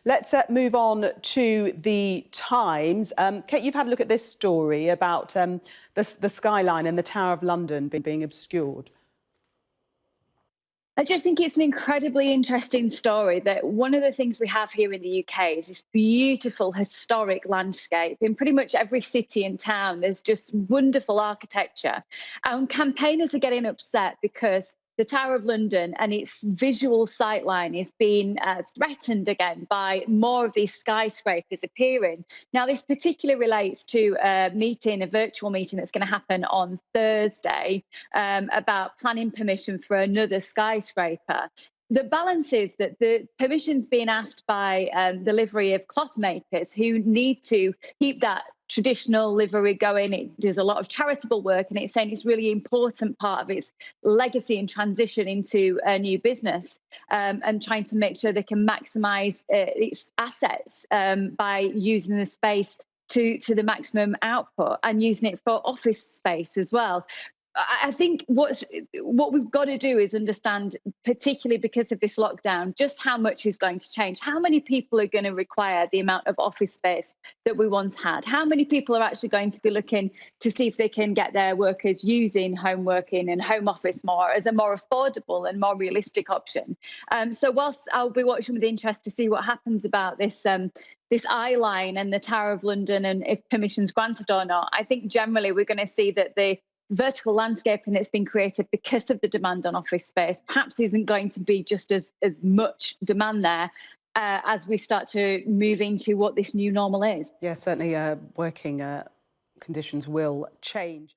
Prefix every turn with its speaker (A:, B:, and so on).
A: Let's move on to the Times. Kate, you've had a look at this story about the skyline and the Tower of London being obscured.
B: I just think it's an incredibly interesting story that one of the things we have here in the UK is this beautiful historic landscape. In pretty much every city and town, there's just wonderful architecture. And campaigners are getting upset because the Tower of London and its visual sightline is being threatened again by more of these skyscrapers appearing. Now, this particularly relates to a virtual meeting that's going to happen on Thursday about planning permission for another skyscraper. The balance is that the permission's being asked by the livery of cloth makers who need to keep that traditional livery going. It does a lot of charitable work, and it's saying it's really important part of its legacy and transition into a new business, and trying to make sure they can maximise its assets by using the space to the maximum output and using it for office space as well. I think what we've got to do is understand, particularly because of this lockdown, just how much is going to change. How many people are going to require the amount of office space that we once had? How many people are actually going to be looking to see if they can get their workers using home working and home office more as a more affordable and more realistic option? So whilst I'll be watching with interest to see what happens about this eye line and the Tower of London and if permission's granted or not, I think generally we're going to see that the vertical landscaping that's been created because of the demand on office space perhaps isn't going to be just as much demand there as we start to move into what this new normal is.
A: Yeah, certainly working conditions will change.